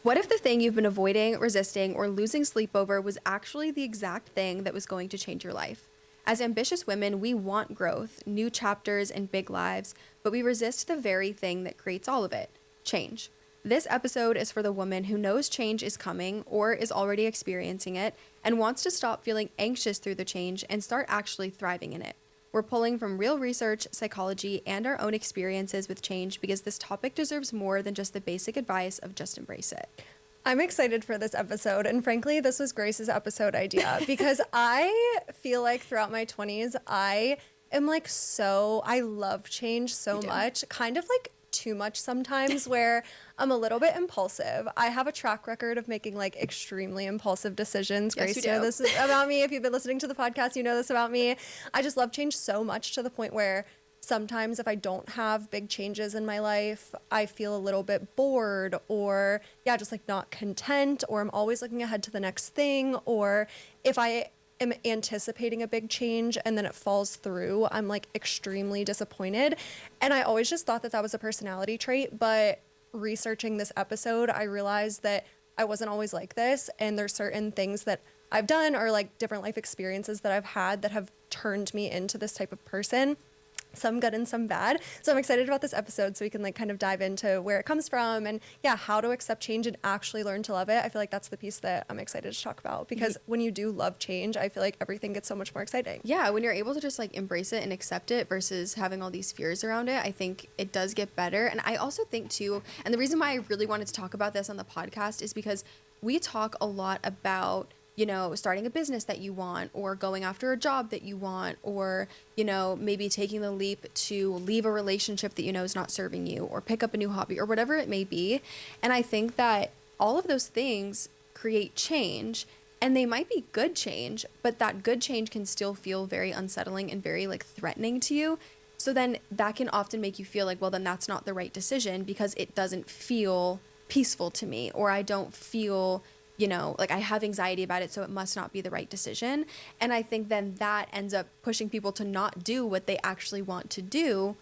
What if the thing you've been avoiding, resisting, or losing sleep over was actually the exact thing that was going to change your life? As ambitious women, we want growth, new chapters, and big lives, but we resist the very thing that creates all of it: change. This episode is for the woman who knows change is coming or is already experiencing it and wants to stop feeling anxious through the change and start actually thriving in it. We're pulling from real research, psychology, and our own experiences with change because this topic deserves more than just the basic advice of just embrace it. I'm excited for this episode. And frankly, this was Grace's episode idea because I feel like throughout my 20s, I am like I love change so much, kind of like too much sometimes, where I'm a little bit impulsive. I have a track record of making like extremely impulsive decisions. Yes, Grace, you know this about me. If you've been listening to the podcast, you know this about me. I just love change so much to the point where sometimes if I don't have big changes in my life, I feel a little bit bored or just like not content, or I'm always looking ahead to the next thing. Or if I am anticipating a big change and then it falls through, I'm like extremely disappointed. And I always just thought that that was a personality trait, but researching this episode, I realized that I wasn't always like this. And there's certain things that I've done or like different life experiences that I've had that have turned me into this type of person. Some good and some bad. So I'm excited about this episode so we can like kind of dive into where it comes from and how to accept change and actually learn to love it. I feel like that's the piece that I'm excited to talk about because when you do love change, I feel like everything gets so much more exciting. Yeah, when you're able to just like embrace it and accept it versus having all these fears around it, I think it does get better. And I also think too, and the reason why I really wanted to talk about this on the podcast is because we talk a lot about starting a business that you want or going after a job that you want or, maybe taking the leap to leave a relationship that is not serving you or pick up a new hobby or whatever it may be. And I think that all of those things create change and they might be good change, but that good change can still feel very unsettling and very like threatening to you. So then that can often make you feel like, well, then that's not the right decision because it doesn't feel peaceful to me or I don't feel like I have anxiety about it, so it must not be the right decision. And I think then that ends up pushing people to not do what they actually want to do.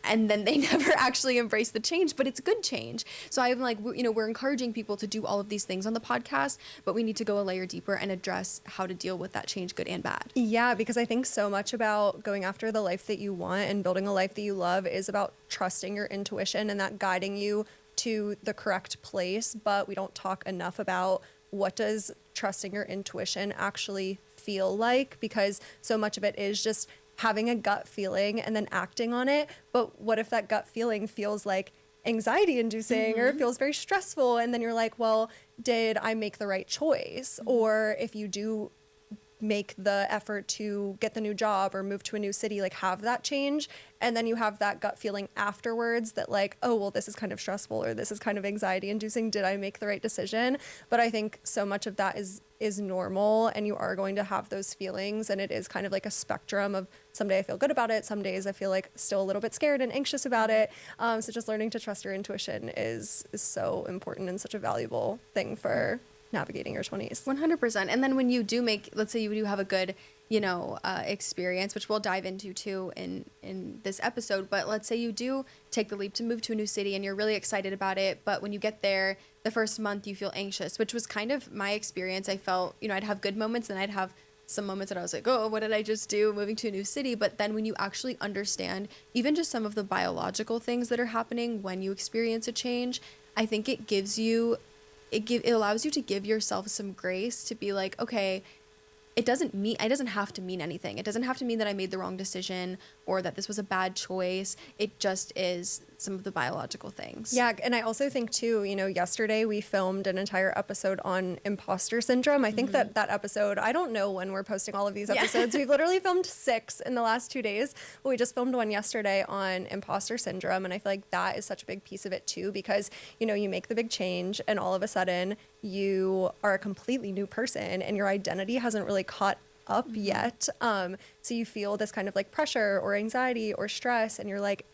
And then they never actually embrace the change, but it's good change. So I'm like, we're encouraging people to do all of these things on the podcast, but we need to go a layer deeper and address how to deal with that change, good and bad. Yeah, because I think so much about going after the life that you want and building a life that you love is about trusting your intuition and that guiding you to the correct place, but we don't talk enough about what does trusting your intuition actually feel like, because so much of it is just having a gut feeling and then acting on it. But what if that gut feeling feels like anxiety inducing or it feels very stressful, and then you're like, well, did I make the right choice? Or if you do make the effort to get the new job or move to a new city, like have that change, and then you have that gut feeling afterwards that like, oh, well, this is kind of stressful or this is kind of anxiety inducing, did I make the right decision? But I think so much of that is normal, and you are going to have those feelings, and it is kind of like a spectrum of some day I feel good about it, some days I feel like still a little bit scared and anxious about it. So just learning to trust your intuition is so important and such a valuable thing for navigating your 20s. 100%. And then when you do let's say you do have a good, experience, which we'll dive into too in this episode, but let's say you do take the leap to move to a new city and you're really excited about it, but when you get there, the first month you feel anxious, which was kind of my experience. I felt, I'd have good moments and I'd have some moments that I was like, oh, what did I just do moving to a new city? But then when you actually understand even just some of the biological things that are happening when you experience a change, I think it allows you to give yourself some grace to be like, okay, it doesn't have to mean anything. It doesn't have to mean that I made the wrong decision or that this was a bad choice. It just is some of the biological things. Yeah, and I also think too, yesterday we filmed an entire episode on imposter syndrome. I think that episode, I don't know when we're posting all of these episodes. We've literally filmed 6 in the last 2 days, but we just filmed one yesterday on imposter syndrome. And I feel like that is such a big piece of it too, because, you make the big change and all of a sudden you are a completely new person and your identity hasn't really caught up yet. So you feel this kind of like pressure or anxiety or stress, and you're like,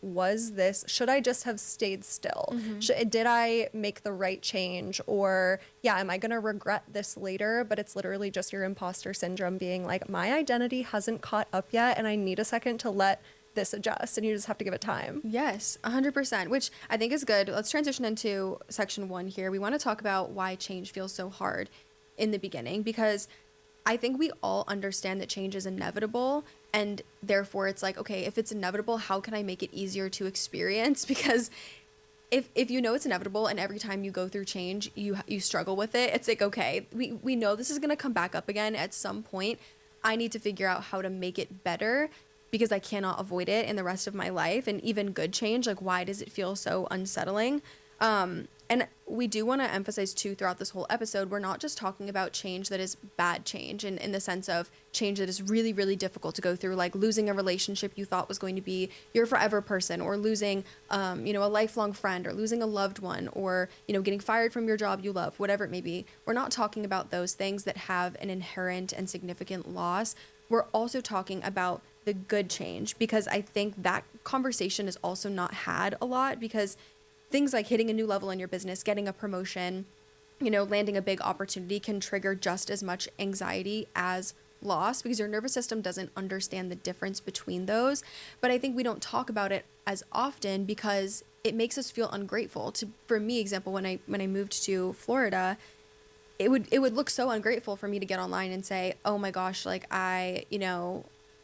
should I just have stayed still? Did I make the right change? Or am I going to regret this later? But it's literally just your imposter syndrome being like, my identity hasn't caught up yet, and I need a second to let this adjust, and you just have to give it time. Yes, 100%, which I think is good. Let's transition into section 1 here. We want to talk about why change feels so hard in the beginning, because I think we all understand that change is inevitable, and therefore it's like, okay, if it's inevitable, how can I make it easier to experience? Because if you know it's inevitable and every time you go through change, you struggle with it, it's like, okay, we know this is going to come back up again at some point. I need to figure out how to make it better because I cannot avoid it in the rest of my life. And even good change, like, why does it feel so unsettling? And we do want to emphasize too throughout this whole episode, we're not just talking about change that is bad change in the sense of change that is really, really difficult to go through, like losing a relationship you thought was going to be your forever person, or losing, a lifelong friend, or losing a loved one, or, getting fired from your job you love, whatever it may be. We're not talking about those things that have an inherent and significant loss. We're also talking about the good change, because I think that conversation is also not had a lot, because things like hitting a new level in your business, getting a promotion, landing a big opportunity can trigger just as much anxiety as loss, because your nervous system doesn't understand the difference between those. But I think we don't talk about it as often because it makes us feel ungrateful. For me, example, when I moved to Florida, it would look so ungrateful for me to get online and say, oh my gosh, like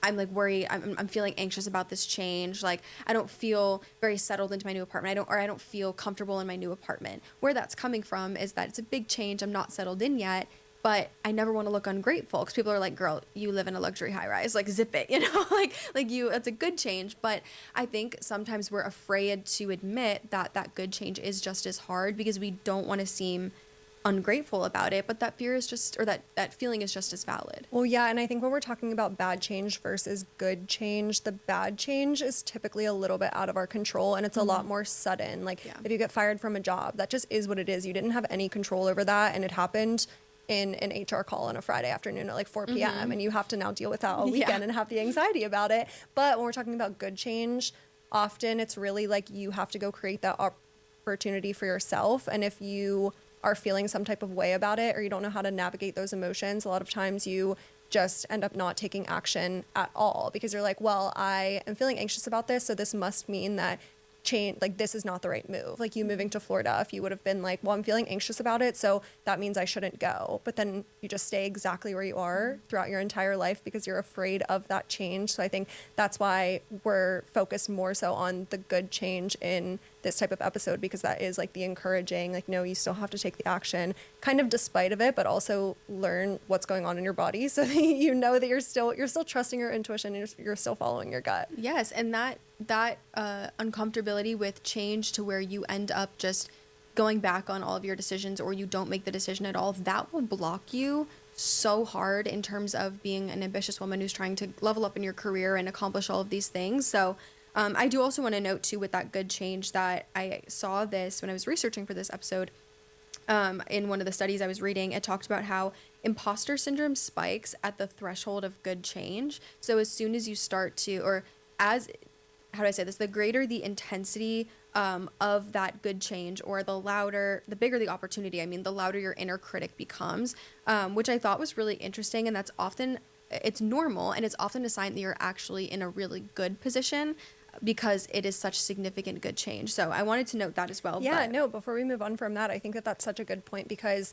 I'm like worried. I'm feeling anxious about this change. Like, I don't feel very settled into my new apartment. I don't feel comfortable in my new apartment. Where that's coming from is that it's a big change. I'm not settled in yet, but I never want to look ungrateful, because people are like, girl, you live in a luxury high rise, like zip it, like you, that's a good change. But I think sometimes we're afraid to admit that good change is just as hard, because we don't want to seem ungrateful about it, but that fear is just, or that feeling is just as valid. Well, yeah, and I think when we're talking about bad change versus good change, the bad change is typically a little bit out of our control, and it's a lot more sudden. Like, if you get fired from a job, that just is what it is. You didn't have any control over that, and it happened in an HR call on a Friday afternoon at like 4 p.m. and you have to now deal with that all weekend and have the anxiety about it. But when we're talking about good change, often it's really like you have to go create that opportunity for yourself. And if you are feeling some type of way about it, or you don't know how to navigate those emotions, a lot of times you just end up not taking action at all, because you're like, well, I am feeling anxious about this, so this must mean that change, like, this is not the right move. Like, you moving to Florida, if you would have been like, well, I'm feeling anxious about it, so that means I shouldn't go. But then you just stay exactly where you are throughout your entire life because you're afraid of that change. So I think that's why we're focused more so on the good change in this type of episode, because that is like the encouraging, like, no, you still have to take the action kind of despite of it, but also learn what's going on in your body so that you know that you're still trusting your intuition and you're still following your gut. Yes. And that uncomfortability with change, to where you end up just going back on all of your decisions, or you don't make the decision at all, that will block you so hard in terms of being an ambitious woman who's trying to level up in your career and accomplish all of these things. So I do also want to note too, with that good change, that I saw this when I was researching for this episode. In one of the studies I was reading, it talked about how imposter syndrome spikes at the threshold of good change. So as soon as you start to, or as, how do I say this, the greater the intensity of that good change, or the bigger the opportunity, the louder your inner critic becomes, which I thought was really interesting. And it's normal, and it's often a sign that you're actually in a really good position, because it is such significant good change. So I wanted to note that as well. Yeah, no, before we move on from that, I think that that's such a good point, because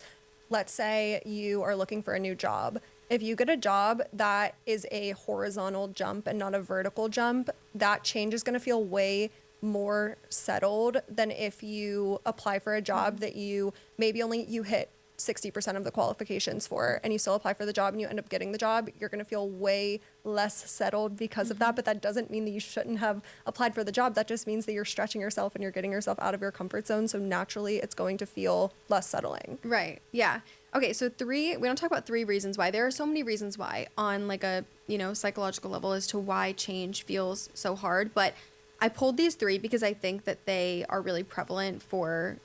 let's say you are looking for a new job. If you get a job that is a horizontal jump and not a vertical jump, that change is going to feel way more settled than if you apply for a job that you hit 60% of the qualifications for, and you still apply for the job and you end up getting the job. You're going to feel way less settled because of that. But that doesn't mean that you shouldn't have applied for the job. That just means that you're stretching yourself and you're getting yourself out of your comfort zone. So naturally it's going to feel less settling. Right. Yeah. Okay. So we don't talk about 3 reasons why. There are so many reasons why on like a, psychological level as to why change feels so hard. But I pulled these 3 because I think that they are really prevalent for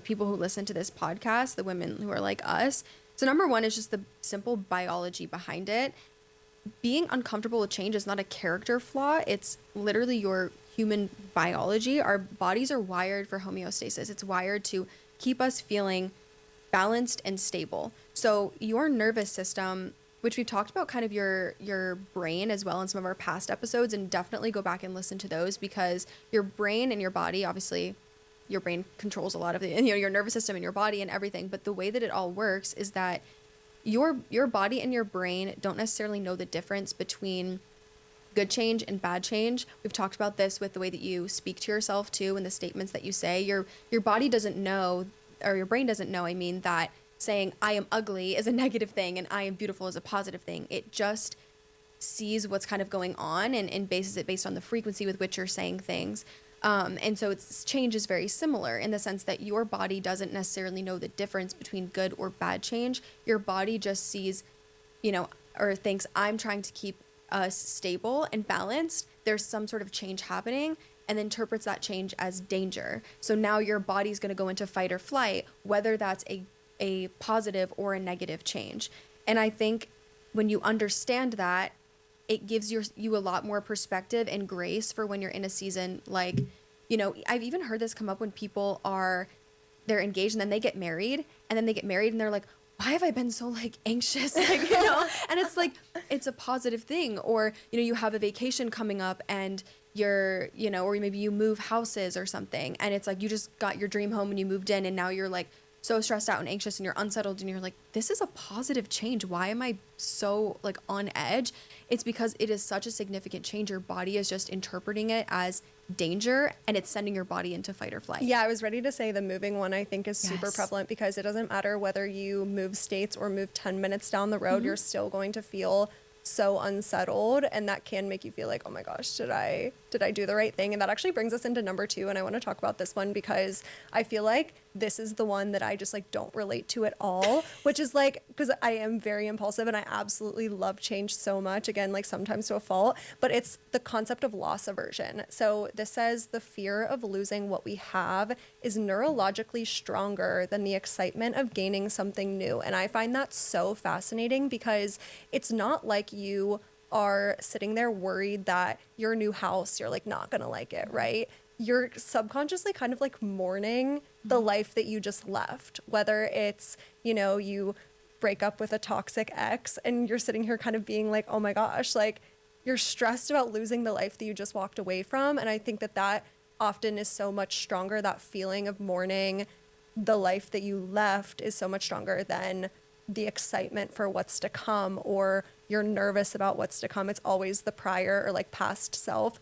people who listen to this podcast, the women who are like us. So number 1 is just the simple biology behind it. Being uncomfortable with change is not a character flaw. It's literally your human biology. Our bodies are wired for homeostasis. It's wired to keep us feeling balanced and stable. So your nervous system which we've talked about kind of your brain as well in some of our past episodes, and definitely go back and listen to those, because your brain and your body, obviously your brain controls a lot of the, your nervous system and your body and everything, but the way that it all works is that your body and your brain don't necessarily know the difference between good change and bad change. We've talked about this with the way that you speak to yourself too, and the statements that you say. Your body doesn't know, or your brain doesn't know, I mean, that saying I am ugly is a negative thing and I am beautiful is a positive thing. It just sees what's kind of going on, and bases it based on the frequency with which you're saying things. And so its change is very similar in the sense that your body doesn't necessarily know the difference between good or bad change. Your body just sees, or thinks, I'm trying to keep us stable and balanced. There's some sort of change happening, and interprets that change as danger. So now your body's going to go into fight or flight, whether that's a positive or a negative change. And I think when you understand that, it gives you a lot more perspective and grace for when you're in a season like, I've even heard this come up when people they're engaged and then they get married, and they're like, why have I been so like anxious? Like, and it's like, it's a positive thing. Or, you have a vacation coming up and you're, or maybe you move houses or something, and it's like, you just got your dream home and you moved in, and now you're like so stressed out and anxious and you're unsettled, and you're like, this is a positive change. Why am I so like on edge? It's because it is such a significant change. Your body is just interpreting it as danger, and it's sending your body into fight or flight. Yeah, I was ready to say the moving one, I think, is super Yes. prevalent, because it doesn't matter whether you move states or move 10 minutes down the road, you're still going to feel so unsettled, and that can make you feel like, oh my gosh, did I do the right thing? And that actually brings us into number 2, and I want to talk about this one because I feel like this is the one that I just like don't relate to at all, which is like, because I am very impulsive and I absolutely love change so much, again, like sometimes to a fault, but it's the concept of loss aversion. So this says the fear of losing what we have is neurologically stronger than the excitement of gaining something new. And I find that so fascinating, because it's not like you are sitting there worried that your new house, you're like not gonna like it, right? You're subconsciously kind of like mourning the life that you just left, whether it's, you break up with a toxic ex and you're sitting here kind of being like, oh my gosh, like you're stressed about losing the life that you just walked away from. And I think that often is so much stronger. That feeling of mourning the life that you left is so much stronger than the excitement for what's to come, or you're nervous about what's to come. It's always the prior or like past self,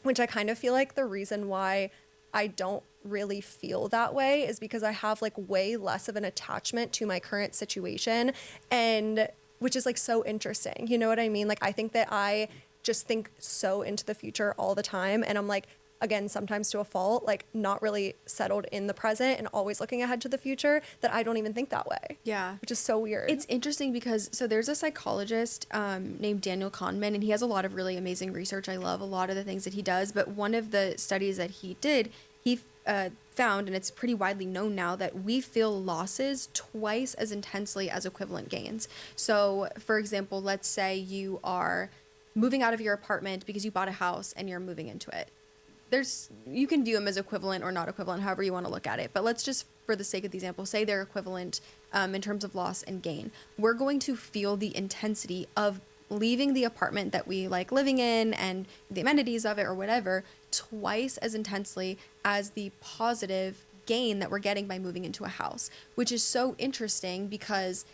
which I kind of feel like the reason why I don't really feel that way is because I have like way less of an attachment to my current situation, and which is like so interesting. You know what I mean? Like, I think that I just think so into the future all the time, and I'm like, again, sometimes to a fault, like not really settled in the present and always looking ahead to the future, that I don't even think that way. Yeah. Which is so weird. It's interesting because, so there's a psychologist named Daniel Kahneman, and he has a lot of really amazing research. I love a lot of the things that he does, but one of the studies that he did, he found, and it's pretty widely known now, that we feel losses twice as intensely as equivalent gains. So, for example, let's say you are moving out of your apartment because you bought a house and you're moving into it. You can view them as equivalent or not equivalent, however you want to look at it. But let's just, for the sake of the example, say they're equivalent in terms of loss and gain. We're going to feel the intensity of leaving the apartment that we like living in and the amenities of it or whatever twice as intensely as the positive gain that we're getting by moving into a house, which is so interesting because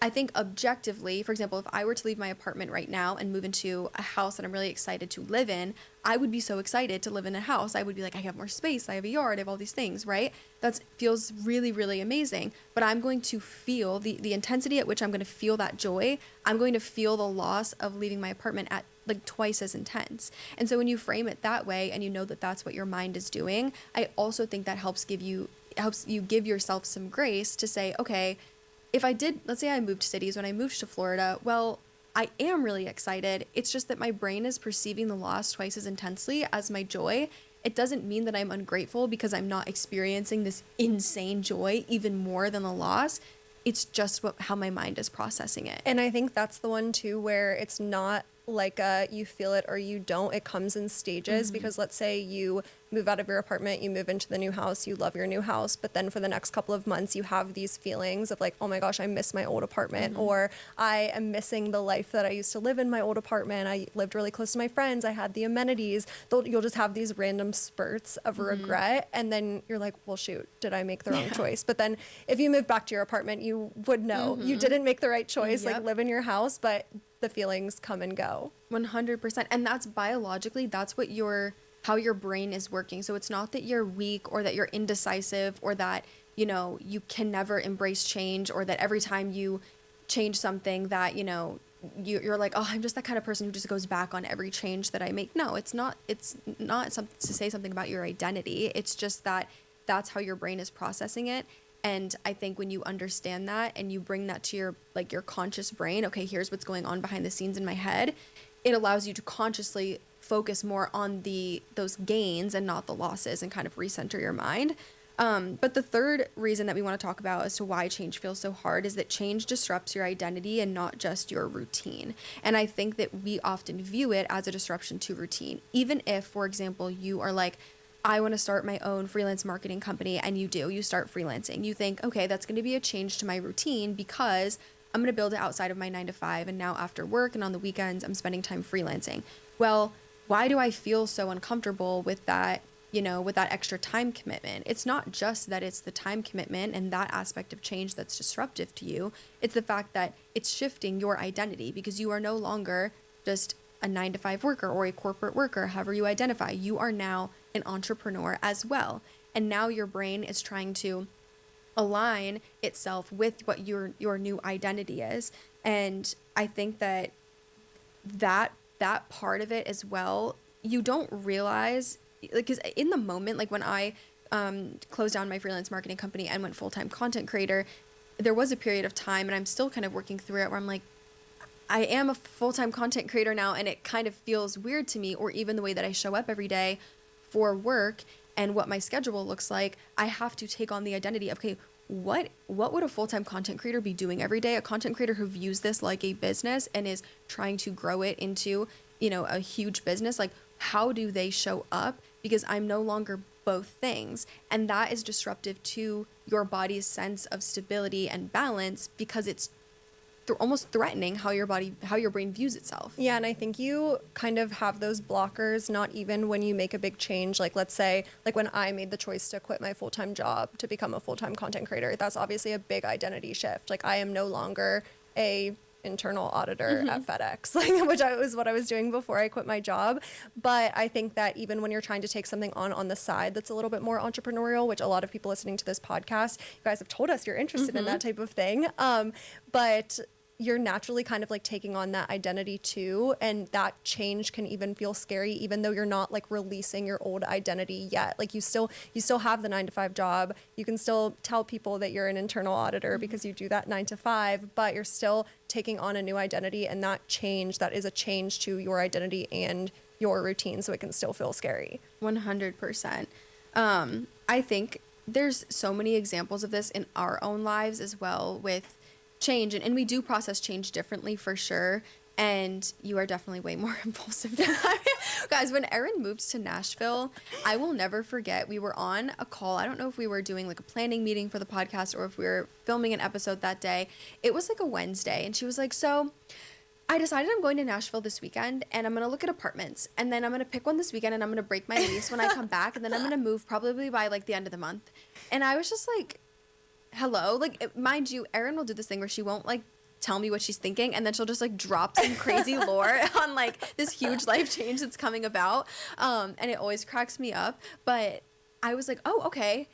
I think objectively, for example, if I were to leave my apartment right now and move into a house that I'm really excited to live in, I would be so excited to live in a house. I would be like, I have more space, I have a yard, I have all these things, right? That feels really, really amazing. But I'm going to feel the intensity at which I'm going to feel that joy. I'm going to feel the loss of leaving my apartment at like twice as intense. And so when you frame it that way and you know that that's what your mind is doing, I also think that helps you give yourself some grace to say, okay, if I did, let's say I moved cities when I moved to Florida, well, I am really excited. It's just that my brain is perceiving the loss twice as intensely as my joy. It doesn't mean that I'm ungrateful because I'm not experiencing this insane joy even more than the loss. It's just how my mind is processing it. And I think that's the one too, where it's not like you feel it or you don't. It comes in stages, because let's say you move out of your apartment, you move into the new house, you love your new house, but then for the next couple of months you have these feelings of like, oh my gosh, I miss my old apartment, or I am missing the life that I used to live in my old apartment. I lived really close to my friends, I had the amenities. You'll just have these random spurts of regret, and then you're like, well shoot, did I make the wrong choice? But then if you move back to your apartment, you would know you didn't make the right choice. Like, live in your house, but the feelings come and go. 100%. And that's biologically, that's what how your brain is working. So it's not that you're weak or that you're indecisive or that, you can never embrace change, or that every time you change something that, you're like, oh, I'm just that kind of person who just goes back on every change that I make. No, it's not something to say something about your identity. It's just that that's how your brain is processing it. And I think when you understand that and you bring that to your conscious brain, okay, here's what's going on behind the scenes in my head, it allows you to consciously focus more on those gains and not the losses, and kind of recenter your mind. But the third reason that we want to talk about as to why change feels so hard is that change disrupts your identity and not just your routine. And I think that we often view it as a disruption to routine. Even if, for example, you are like, I want to start my own freelance marketing company, and you start freelancing. You think, okay, that's going to be a change to my routine because I'm going to build it outside of my 9 to 5. And now after work and on the weekends, I'm spending time freelancing. Well, why do I feel so uncomfortable with that, with that extra time commitment? It's not just that it's the time commitment and that aspect of change that's disruptive to you. It's the fact that it's shifting your identity, because you are no longer just a 9 to 5 worker or a corporate worker, however you identify. You are now an entrepreneur as well. And now your brain is trying to align itself with what your new identity is. And I think that part of it as well, you don't realize, because in the moment, like when I closed down my freelance marketing company and went full-time content creator, there was a period of time, and I'm still kind of working through it, where I'm like, I am a full-time content creator now, and it kind of feels weird to me, or even the way that I show up every day for work and what my schedule looks like, I have to take on the identity of, okay, what would a full-time content creator be doing every day? A content creator who views this like a business and is trying to grow it into, a huge business. Like, how do they show up? Because I'm no longer both things. And that is disruptive to your body's sense of stability and balance, because it's almost threatening how your brain views itself. Yeah, and I think you kind of have those blockers, not even when you make a big change. Like, let's say, like when I made the choice to quit my full-time job to become a full-time content creator, that's obviously a big identity shift. Like, I am no longer a internal auditor at FedEx, like, which was what I was doing before I quit my job. But I think that even when you're trying to take something on the side that's a little bit more entrepreneurial, which a lot of people listening to this podcast, you guys have told us you're interested in that type of thing. But you're naturally kind of like taking on that identity too. And that change can even feel scary, even though you're not like releasing your old identity yet. Like, you still have the 9 to 5 job. You can still tell people that you're an internal auditor because you do that 9 to 5, but you're still taking on a new identity. And that is a change to your identity and your routine. So it can still feel scary. 100%. I think there's so many examples of this in our own lives as well with change, and we do process change differently for sure, and you are definitely way more impulsive than I am. Guys, when Erin moved to Nashville, I will never forget, we were on a call. I don't know if we were doing like a planning meeting for the podcast or if we were filming an episode that day. It was like a Wednesday, and she was like, so I decided I'm going to Nashville this weekend, and I'm going to look at apartments, and then I'm going to pick one this weekend, and I'm going to break my lease when I come back, and then I'm going to move probably by like the end of the month. And I was just like, hello, like, mind you, Erin will do this thing where she won't like tell me what she's thinking, and then she'll just like drop some crazy lore on like this huge life change that's coming about, and it always cracks me up. But I was like, oh, okay.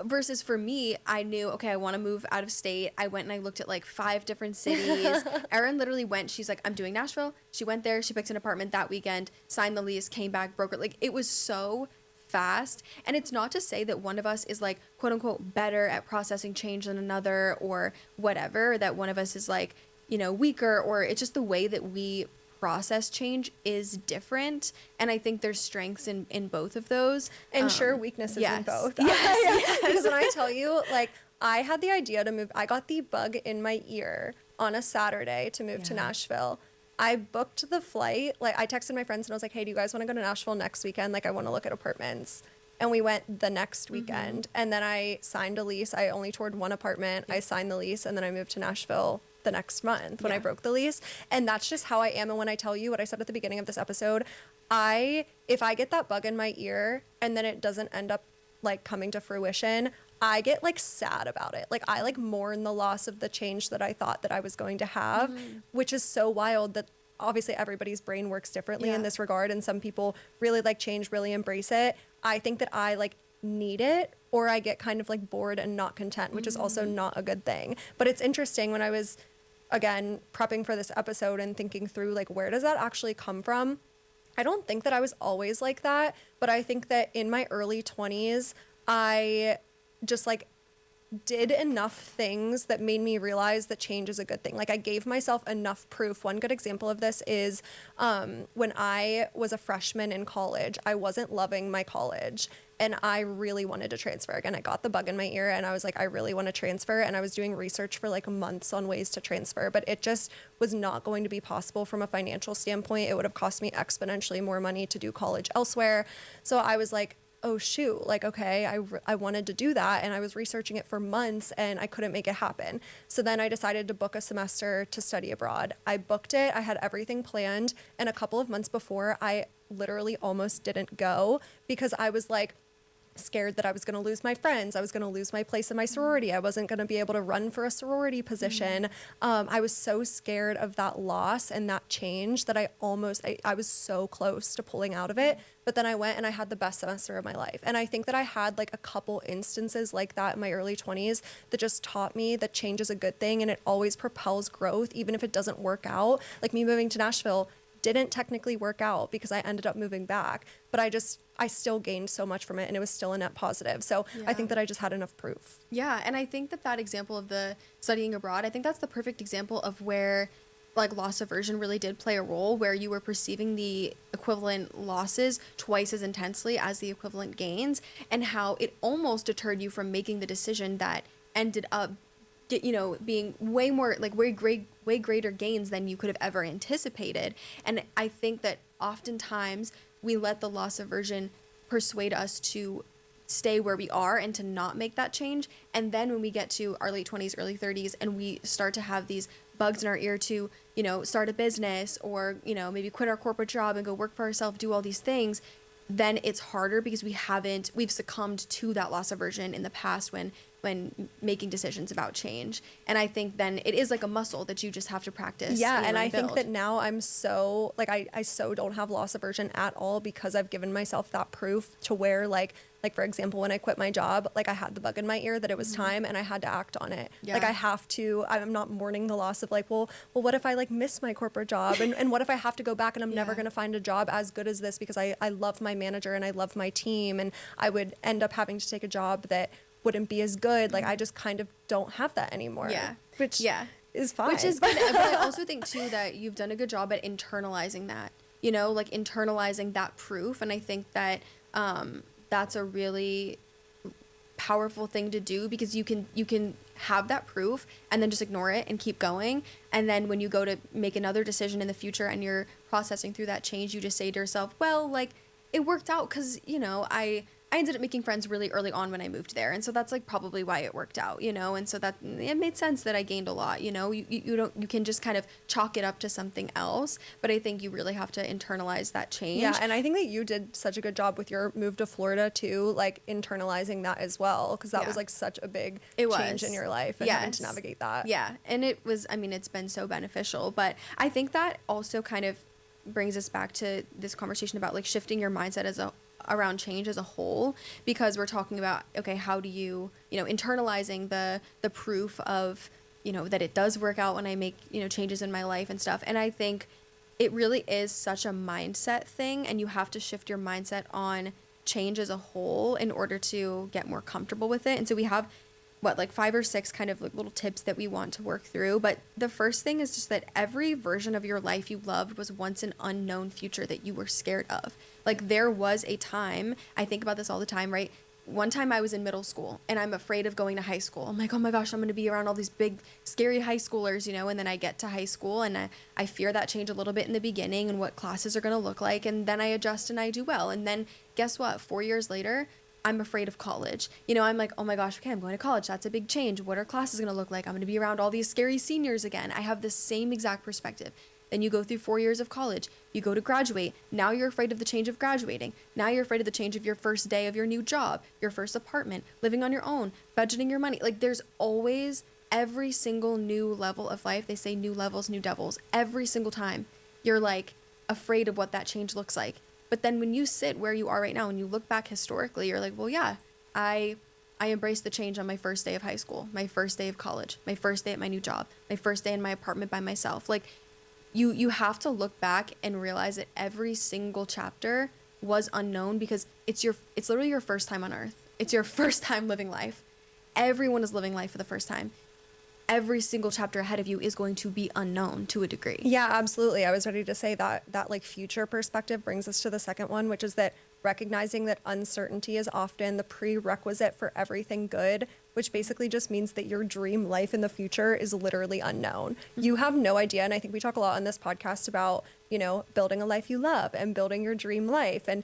Versus for me, I knew, okay, I want to move out of state. I went and I looked at like 5 different cities. Erin literally went, she's like, I'm doing Nashville. She went there, she picked an apartment that weekend, signed the lease, came back, broke it. Like, it was so fast. And it's not to say that one of us is like, quote unquote, better at processing change than another or whatever, that one of us is like, weaker, or it's just the way that we process change is different. And I think there's strengths in both of those. And weaknesses in both. Yes. Because when I tell you, like, I had the idea to move, I got the bug in my ear on a Saturday to move to Nashville. I booked the flight. Like, I texted my friends and I was like, hey, do you guys want to go to Nashville next weekend? Like, I want to look at apartments. and we went the next weekend. And then I signed a lease. I only toured one apartment. I signed the lease, and then I moved to Nashville the next month when I broke the lease. And that's just how I am. And when I tell you what I said at the beginning of this episode, if I get that bug in my ear and then it doesn't end up like coming to fruition, I get like sad about it. Like I like mourn the loss of the change that I thought that I was going to have, which is so wild that obviously everybody's brain works differently in this regard. And some people really like change, really embrace it. I think that I like need it, or I get kind of like bored and not content, which is also not a good thing. But it's interesting when I was, again, prepping for this episode and thinking through like, where does that actually come from? I don't think that I was always like that, but I think that in my early 20s, I just like did enough things that made me realize that change is a good thing. Like I gave myself enough proof. One good example of this is when I was a freshman in college, I wasn't loving my college and I really wanted to transfer. Again, I got the bug in my ear and I was like, I really want to transfer. And I was doing research for like months on ways to transfer, but it just was not going to be possible from a financial standpoint. It would have cost me exponentially more money to do college elsewhere. So I was like, oh shoot, like, okay, I wanted to do that. And I was researching it for months and I couldn't make it happen. So then I decided to book a semester to study abroad. I booked it. I had everything planned. And a couple of months before, I literally almost didn't go because I was like, scared that I was going to lose my friends. I was going to lose my place in my sorority. I wasn't going to be able to run for a sorority position. I was so scared of that loss and that change that I was so close to pulling out of it. But then I went and I had the best semester of my life. And I think that I had like a couple instances like that in my early 20s that just taught me that change is a good thing and it always propels growth, even if it doesn't work out. Like me moving to Nashville didn't technically work out because I ended up moving back, but I still gained so much from it and it was still a net positive. So I think that I just had enough proof. Yeah. And I think that example of the studying abroad, I think that's the perfect example of where like loss aversion really did play a role, where you were perceiving the equivalent losses twice as intensely as the equivalent gains, and how it almost deterred you from making the decision that ended up being way more like way greater gains than you could have ever anticipated. And I think that oftentimes we let the loss aversion persuade us to stay where we are and to not make that change. And then when we get to our late 20s, early 30s, and we start to have these bugs in our ear to, start a business or, maybe quit our corporate job and go work for ourselves, do all these things, then it's harder because we've succumbed to that loss aversion in the past when making decisions about change. And I think then it is like a muscle that you just have to practice. Yeah. And I think that now I'm so like, I so don't have loss aversion at all because I've given myself that proof to where like for example, when I quit my job, like I had the bug in my ear that it was time and I had to act on it. Yeah. Like I'm not mourning the loss of like, well, what if I like miss my corporate job and what if I have to go back and I'm never going to find a job as good as this because I love my manager and I love my team and I would end up having to take a job that wouldn't be as good. Like I just kind of don't have that anymore. Yeah. Which is fine. Which is good. But I also think too that you've done a good job at internalizing that, like internalizing that proof. And I think that that's a really powerful thing to do because you can have that proof and then just ignore it and keep going. And then when you go to make another decision in the future and you're processing through that change, you just say to yourself, well, like it worked out because, I ended up making friends really early on when I moved there. And so that's like probably why it worked out, and so that it made sense that I gained a lot, you can just kind of chalk it up to something else. But I think you really have to internalize that change. Yeah. And I think that you did such a good job with your move to Florida too, like internalizing that as well. Cause that was like such a big change in your life and having to navigate that. Yeah. And it's been so beneficial, but I think that also kind of brings us back to this conversation about like shifting your mindset around change as a whole, because we're talking about, okay, how do you, internalizing the proof of, that it does work out when I make, changes in my life and stuff. And I think it really is such a mindset thing, and you have to shift your mindset on change as a whole in order to get more comfortable with it. And so we have like 5 or 6 kind of like little tips that we want to work through. But the first thing is just that every version of your life you loved was once an unknown future that you were scared of. Like there was a time, I think about this all the time, right? One time I was in middle school and I'm afraid of going to high school. I'm like, oh my gosh, I'm going to be around all these big, scary high schoolers, and then I get to high school and I fear that change a little bit in the beginning and what classes are going to look like. And then I adjust and I do well. And then guess what? 4 years later, I'm afraid of college. You know, I'm like, oh my gosh, okay, I'm going to college. That's a big change. What are classes going to look like? I'm going to be around all these scary seniors again. I have the same exact perspective. Then you go through 4 years of college. You go to graduate. Now you're afraid of the change of graduating. Now you're afraid of the change of your first day of your new job, your first apartment, living on your own, budgeting your money. Like there's always every single new level of life. They say new levels, new devils. Every single time you're like afraid of what that change looks like. But then when you sit where you are right now and you look back historically, you're like, well, yeah, I embraced the change on my first day of high school, my first day of college, my first day at my new job, my first day in my apartment by myself. Like you have to look back and realize that every single chapter was unknown because it's literally your first time on earth. It's your first time living life. Everyone is living life for the first time. Every single chapter ahead of you is going to be unknown to a degree. Yeah, absolutely. I was ready to say that like future perspective brings us to the second one, which is that recognizing that uncertainty is often the prerequisite for everything good, which basically just means that your dream life in the future is literally unknown. You have no idea. And I think we talk a lot on this podcast about, you know, building a life you love and building your dream life and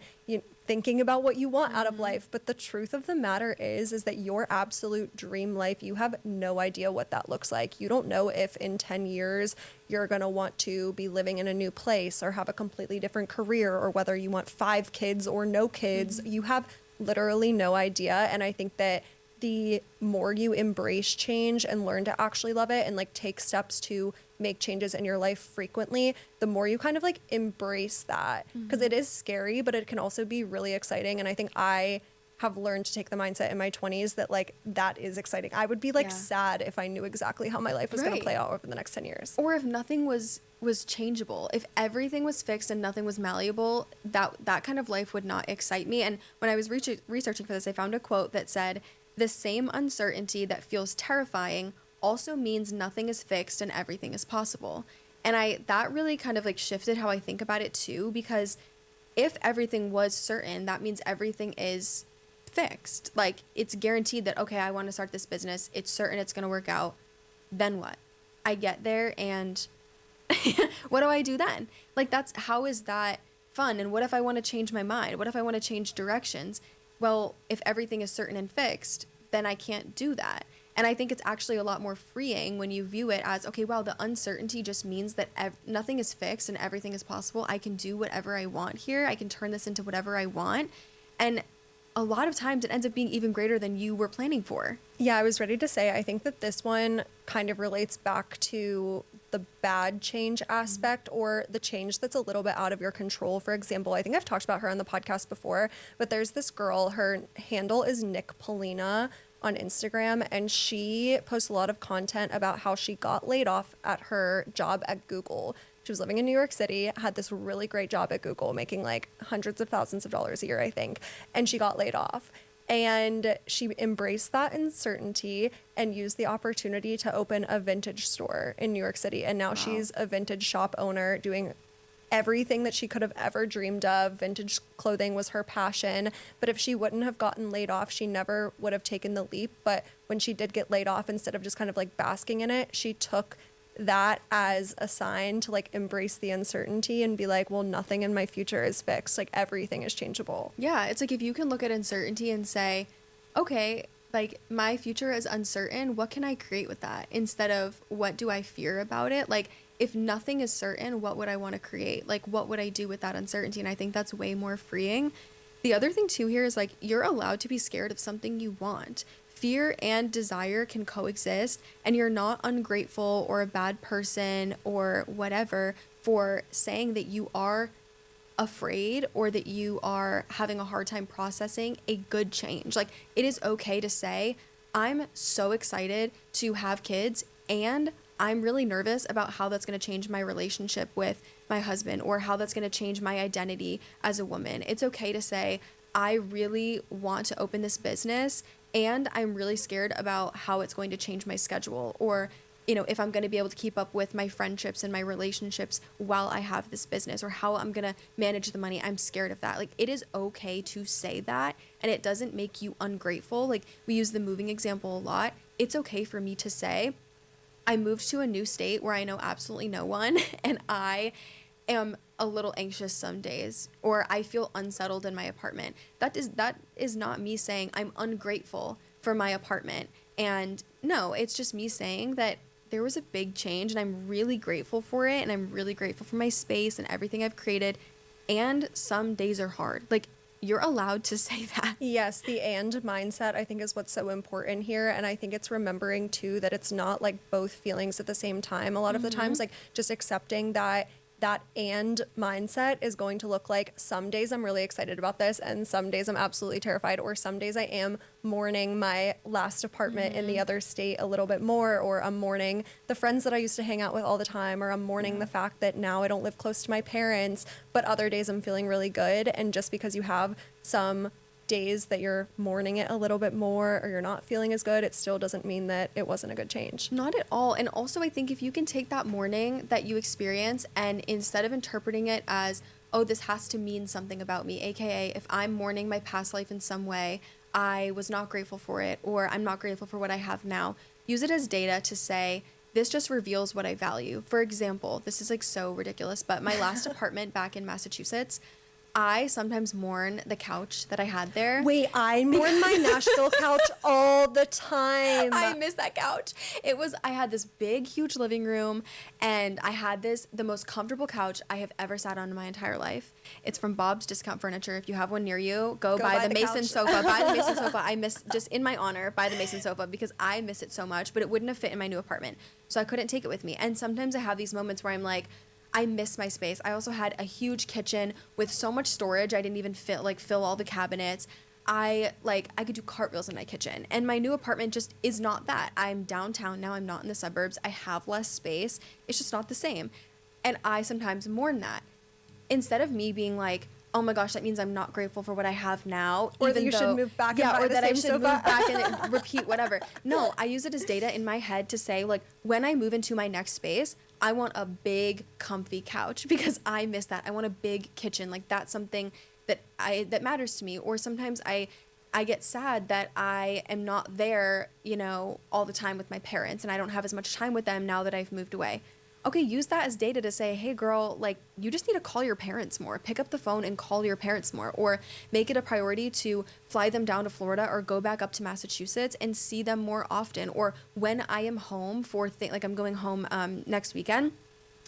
thinking about what you want out of life. But the truth of the matter is that your absolute dream life, you have no idea what that looks like. You don't know if in 10 years you're going to want to be living in a new place or have a completely different career, or whether you want 5 kids or no kids. You have literally no idea. And I think that the more you embrace change and learn to actually love it and like take steps to make changes in your life frequently, the more you kind of like embrace that, because it is scary, but it can also be really exciting. And I think I have learned to take the mindset in my 20s that like that is exciting. I would be like sad if I knew exactly how my life was going to play out over the next 10 years. Or if nothing was changeable, if everything was fixed and nothing was malleable, that kind of life would not excite me. And when I was researching for this, I found a quote that said, "The same uncertainty that feels terrifying also means nothing is fixed and everything is possible." And that really kind of like shifted how I think about it too, because if everything was certain, that means everything is fixed. Like it's guaranteed that, okay, I want to start this business. It's certain it's going to work out. Then what? I get there and what do I do then? Like how is that fun? And what if I want to change my mind? What if I want to change directions? Well, if everything is certain and fixed, then I can't do that. And I think it's actually a lot more freeing when you view it as, okay, wow, the uncertainty just means that nothing is fixed and everything is possible. I can do whatever I want here. I can turn this into whatever I want. And a lot of times it ends up being even greater than you were planning for. Yeah, I was ready to say, I think that this one kind of relates back to the bad change aspect, or the change that's a little bit out of your control. For example, I think I've talked about her on the podcast before, but there's this girl, her handle is Nick Polina on Instagram, and she posts a lot of content about how she got laid off at her job at Google. She was living in New York City, had this really great job at Google, making like hundreds of thousands of dollars a year, I think, and she got laid off. And she embraced that uncertainty and used the opportunity to open a vintage store in New York City. And now she's a vintage shop owner, doing everything that she could have ever dreamed of. Vintage clothing was her passion. But if she wouldn't have gotten laid off, she never would have taken the leap. But when she did get laid off, instead of just kind of like basking in it, she took that as a sign to like embrace the uncertainty and be like, well, nothing in my future is fixed. Like everything is changeable. Yeah, it's like if you can look at uncertainty and say, okay, like my future is uncertain, what can I create with that? Instead of what do I fear about it? Like if nothing is certain, what would I want to create? Like what would I do with that uncertainty? And I think that's way more freeing. The other thing too here is like you're allowed to be scared of something you want. Fear and desire can coexist, and you're not ungrateful or a bad person or whatever for saying that you are afraid or that you are having a hard time processing a good change. Like it is okay to say, I'm so excited to have kids and I'm really nervous about how that's going to change my relationship with my husband or how that's going to change my identity as a woman. It's okay to say, I really want to open this business and I'm really scared about how it's going to change my schedule, or, you know, if I'm going to be able to keep up with my friendships and my relationships while I have this business, or how I'm going to manage the money. I'm scared of that. Like it is okay to say that, and it doesn't make you ungrateful. Like we use the moving example a lot. It's okay for me to say, I moved to a new state where I know absolutely no one and I am a little anxious some days, or I feel unsettled in my apartment. That is not me saying I'm ungrateful for my apartment. And no, it's just me saying that there was a big change and I'm really grateful for it, and I'm really grateful for my space and everything I've created. And some days are hard. Like, you're allowed to say that. Yes, the and mindset I think is what's so important here. And I think it's remembering too that it's not like both feelings at the same time. A lot of the times, like just accepting that that and mindset is going to look like some days I'm really excited about this and some days I'm absolutely terrified, or some days I am mourning my last apartment in the other state a little bit more, or I'm mourning the friends that I used to hang out with all the time, or I'm mourning the fact that now I don't live close to my parents. But other days I'm feeling really good. And just because you have some days that you're mourning it a little bit more, or you're not feeling as good, it still doesn't mean that it wasn't a good change. Not at all. And also, I think if you can take that mourning that you experience, and instead of interpreting it as, oh, this has to mean something about me, aka if I'm mourning my past life in some way, I was not grateful for it, or I'm not grateful for what I have now, use it as data to say, this just reveals what I value. For example, this is like so ridiculous, but my last apartment back in Massachusetts, I sometimes mourn the couch that I had there. Wait, I mourn my Nashville couch all the time. I miss that couch. I had this big, huge living room, and I had the most comfortable couch I have ever sat on in my entire life. It's from Bob's Discount Furniture. If you have one near you, go buy the Mason couch. sofa. Buy the Mason sofa. I miss, just in my honor, buy the Mason sofa, because I miss it so much, but it wouldn't have fit in my new apartment. So I couldn't take it with me. And sometimes I have these moments where I'm like, I miss my space. I also had a huge kitchen with so much storage. I didn't even fill all the cabinets. I could do cartwheels in my kitchen. And my new apartment just is not that. I'm downtown now. I'm not in the suburbs. I have less space. It's just not the same. And I sometimes mourn that. Instead of me being like, oh my gosh, that means I'm not grateful for what I have now. Or that you should move back and buy or the that I same should sofa. move back and repeat whatever. No, I use it as data in my head to say, like, when I move into my next space, I want a big, comfy couch, because I miss that. I want a big kitchen. Like, that's something that matters to me. Or sometimes I get sad that I am not there, all the time with my parents, and I don't have as much time with them now that I've moved away. Okay, use that as data to say, hey girl, like, you just need to call your parents more. Pick up the phone and call your parents more, or make it a priority to fly them down to Florida or go back up to Massachusetts and see them more often. Or when I am home like I'm going home next weekend,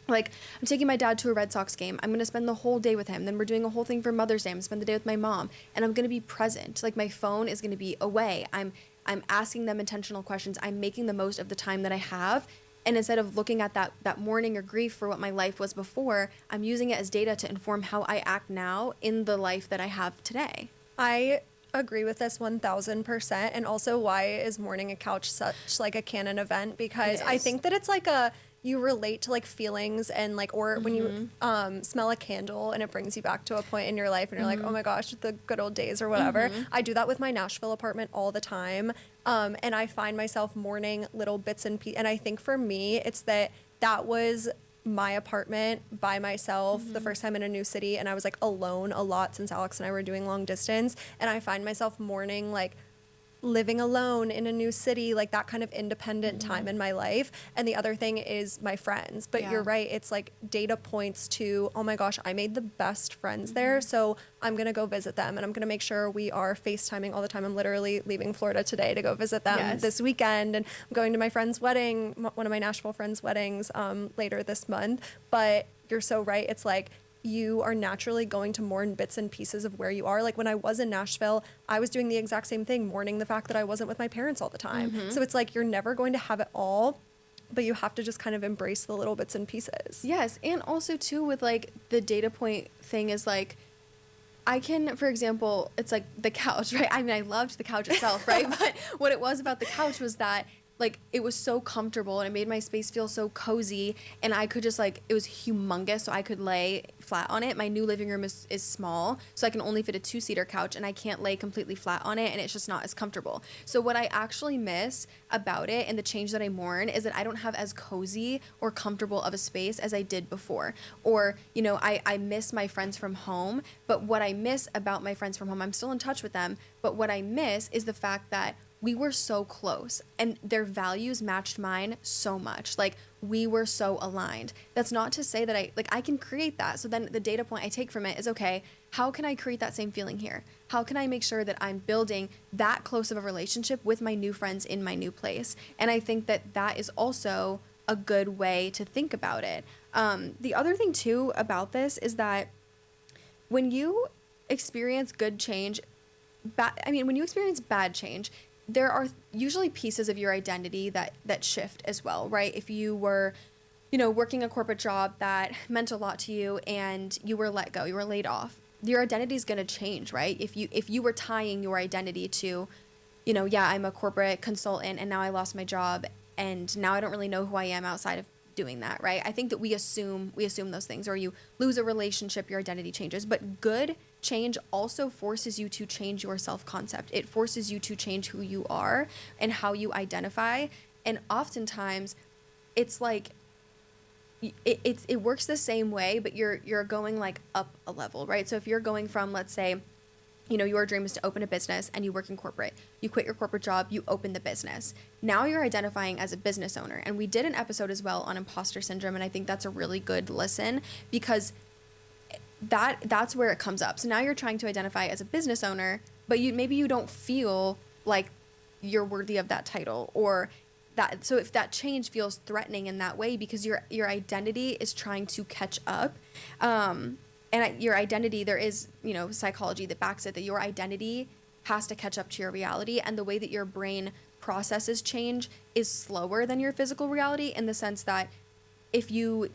like I'm taking my dad to a Red Sox game. I'm going to spend the whole day with him. Then we're doing a whole thing for Mother's Day. I'm going to spend the day with my mom, and I'm going to be present. Like, my phone is going to be away. I'm asking them intentional questions. I'm making the most of the time that I have. And instead of looking at that mourning or grief for what my life was before, I'm using it as data to inform how I act now in the life that I have today. I agree with this 1000%. And also, why is mourning a couch such like a canon event? Because I think that it's like you relate to like feelings, and like, or when you smell a candle and it brings you back to a point in your life and you're like, oh my gosh, the good old days or whatever. I do that with my Nashville apartment all the time. And I find myself mourning little bits and pieces. And I think for me, it's that was my apartment by myself the first time in a new city. And I was like alone a lot since Alex and I were doing long distance. And I find myself mourning like living alone in a new city, like that kind of independent time in my life. And the other thing is my friends. But you're right, it's like data points to, oh my gosh, I made the best friends there, so I'm gonna go visit them, and I'm gonna make sure we are FaceTiming all the time. I'm literally leaving Florida today to go visit them this weekend, and I'm going to my friend's wedding, one of my Nashville friends' weddings later this month. But you're so right, it's like you are naturally going to mourn bits and pieces of where you are. Like when I was in Nashville, I was doing the exact same thing, mourning the fact that I wasn't with my parents all the time. So it's like you're never going to have it all, but you have to just kind of embrace the little bits and pieces. Yes, and also too with like the data point thing is like, I can, for example, it's like the couch, right? I mean, I loved the couch itself, right? But what it was about the couch was that like it was so comfortable and it made my space feel so cozy, and I could just like, it was humongous, so I could lay flat on it. My new living room is small, so I can only fit a 2-seater couch, and I can't lay completely flat on it, and it's just not as comfortable. So what I actually miss about it and the change that I mourn is that I don't have as cozy or comfortable of a space as I did before. Or, I miss my friends from home, but what I miss about my friends from home, I'm still in touch with them, but what I miss is the fact that we were so close and their values matched mine so much. Like we were so aligned. That's not to say that I can create that. So then the data point I take from it is, okay, how can I create that same feeling here? How can I make sure that I'm building that close of a relationship with my new friends in my new place? And I think that that is also a good way to think about it. The other thing too about this is that when you experience good change, when you experience bad change, there are usually pieces of your identity that shift as well, right? If you were, working a corporate job that meant a lot to you and you were let go, you were laid off, your identity is going to change, right? If you were tying your identity to, I'm a corporate consultant and now I lost my job and now I don't really know who I am outside of doing that, right? I think that we assume those things, or you lose a relationship, your identity changes. But good change also forces you to change your self-concept. It forces you to change who you are and how you identify. And oftentimes it's like it works the same way, but you're going like up a level, right? So if you're going from, let's say, your dream is to open a business and you work in corporate. You quit your corporate job, you open the business. Now you're identifying as a business owner. And we did an episode as well on imposter syndrome, and I think that's a really good listen because that's where it comes up. So now you're trying to identify as a business owner, but maybe you don't feel like you're worthy of that title, or that. So if that change feels threatening in that way because your identity is trying to catch up, and your identity, there is, psychology that backs it, that your identity has to catch up to your reality. And the way that your brain processes change is slower than your physical reality, in the sense that if you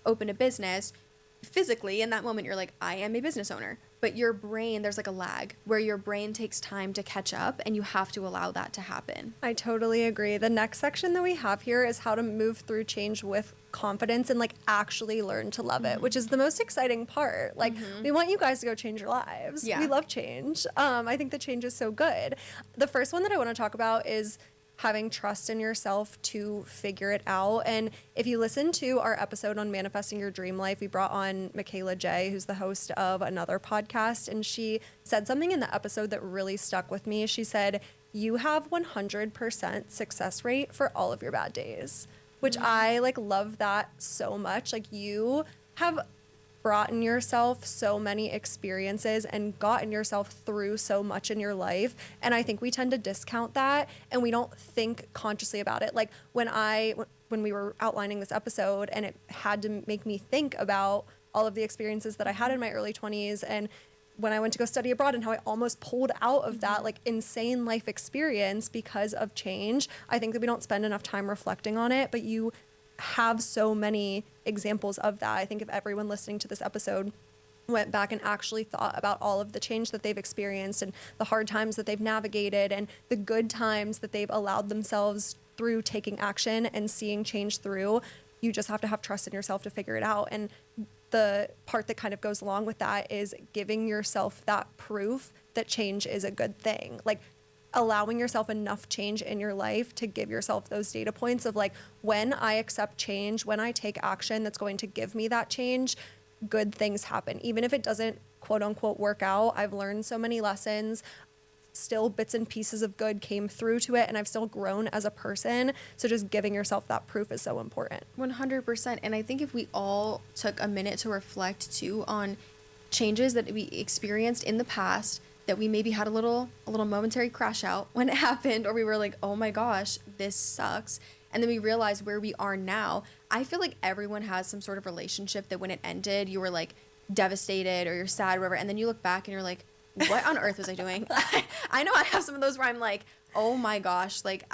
open a business, physically in that moment, you're like, I am a business owner. But your brain, there's like a lag where your brain takes time to catch up, and you have to allow that to happen. I totally agree. The next section that we have here is how to move through change with confidence and like actually learn to love it, which is the most exciting part. Like we want you guys to go change your lives. Yeah. We love change. I think the change is so good. The first one that I want to talk about is having trust in yourself to figure it out. And if you listen to our episode on manifesting your dream life, we brought on Michaela J, who's the host of another podcast, and she said something in the episode that really stuck with me. She said, you have 100% success rate for all of your bad days, which I love that so much. Like, you have brought in yourself so many experiences and gotten yourself through so much in your life. And I think we tend to discount that and we don't think consciously about it. Like when we were outlining this episode, and it had to make me think about all of the experiences that I had in my early 20s, and when I went to go study abroad, and how I almost pulled out of that insane life experience because of change. I think that we don't spend enough time reflecting on it, but you have so many examples of that. I think if everyone listening to this episode went back and actually thought about all of the change that they've experienced, and the hard times that they've navigated, and the good times that they've allowed themselves through taking action and seeing change through, you just have to have trust in yourself to figure it out. And the part that kind of goes along with that is giving yourself that proof that change is a good thing. Like, allowing yourself enough change in your life to give yourself those data points of like, when I accept change, when I take action that's going to give me that change, good things happen. Even if it doesn't quote unquote work out, I've learned so many lessons. Still bits and pieces of good came through to it, and I've still grown as a person. So just giving yourself that proof is so important. 100%. And I think if we all took a minute to reflect too on changes that we experienced in the past, that we maybe had a little momentary crash out when it happened, or we were like, oh my gosh, this sucks. And then we realized where we are now. I feel like everyone has some sort of relationship that when it ended, you were like devastated or you're sad or whatever. And then you look back and you're like, what on earth was I doing? I know I have some of those where I'm like, oh my gosh, like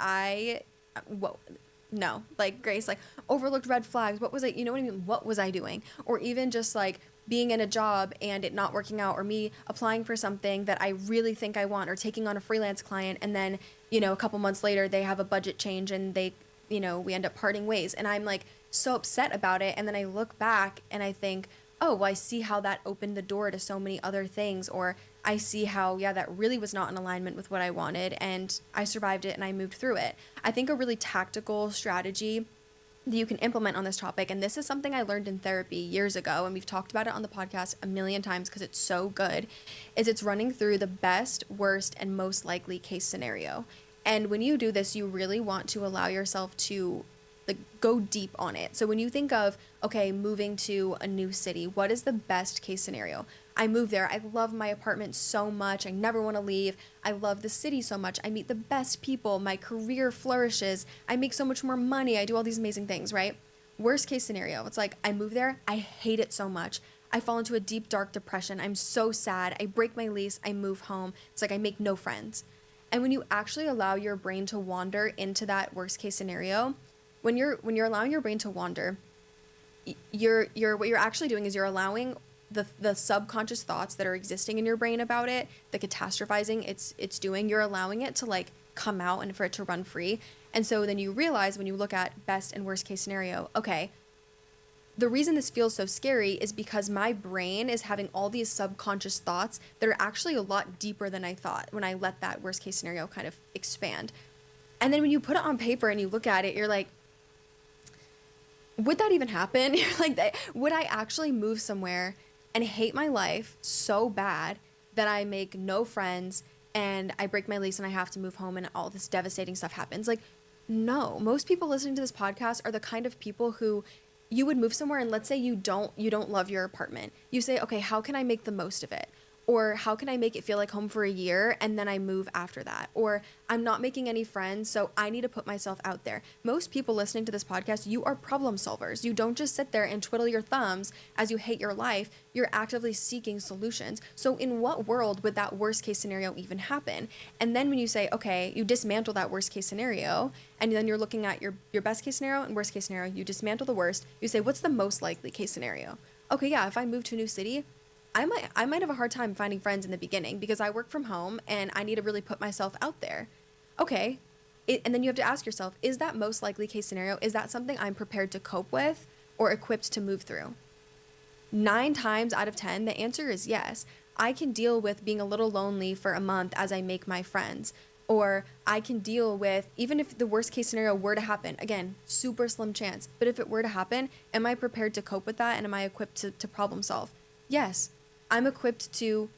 no, like Grace, like overlooked red flags. What was I, you know what I mean? What was I doing? Or even just like being in a job and it not working out, or me applying for something that I really think I want, or taking on a freelance client. And then, a couple months later they have a budget change and they, we end up parting ways. And I'm like so upset about it. And then I look back and I think, oh, well, I see how that opened the door to so many other things. Or I see how, that really was not in alignment with what I wanted, and I survived it and I moved through it. I think a really tactical strategy that you can implement on this topic, and this is something I learned in therapy years ago, and we've talked about it on the podcast a million times because it's so good, is it's running through the best, worst, and most likely case scenario. And when you do this, you really want to allow yourself to like go deep on it. So when you think of, okay, moving to a new city, what is the best case scenario? I move there. I love my apartment so much. I never want to leave. I love the city so much. I meet the best people. My career flourishes. I make so much more money. I do all these amazing things, right? Worst case scenario. It's like, I move there. I hate it so much. I fall into a deep, dark depression. I'm so sad. I break my lease. I move home. It's like I make no friends. And when you actually allow your brain to wander into that worst case scenario, when you're allowing your brain to wander, you're what you're actually doing is you're allowing the subconscious thoughts that are existing in your brain about it, the catastrophizing it's doing, you're allowing it to like come out and for it to run free. And so then you realize when you look at best and worst case scenario, okay, the reason this feels so scary is because my brain is having all these subconscious thoughts that are actually a lot deeper than I thought when I let that worst case scenario kind of expand. And then when you put it on paper and you look at it, you're like, would that even happen? You're like, would I actually move somewhere and hate my life so bad that I make no friends and I break my lease and I have to move home and all this devastating stuff happens? Like, no. Most people listening to this podcast are the kind of people who you would move somewhere and let's say you don't love your apartment. You say, okay, how can I make the most of it? Or how can I make it feel like home for a year and then I move after that? Or I'm not making any friends, so I need to put myself out there. Most people listening to this podcast, you are problem solvers. You don't just sit there and twiddle your thumbs as you hate your life. You're actively seeking solutions. So in what world would that worst case scenario even happen? And then when you say, okay, you dismantle that worst case scenario, and then you're looking at your best case scenario and worst case scenario, you dismantle the worst, you say, what's the most likely case scenario? Okay, yeah, if I move to a new city, I might have a hard time finding friends in the beginning because I work from home and I need to really put myself out there. Okay. And then you have to ask yourself, is that most likely case scenario? Is that something I'm prepared to cope with or equipped to move through? 9 times out of 10, the answer is yes. I can deal with being a little lonely for a month as I make my friends. Or I can deal with, even if the worst case scenario were to happen, again, super slim chance, but if it were to happen, am I prepared to cope with that and am I equipped to problem solve? Yes. I'm equipped to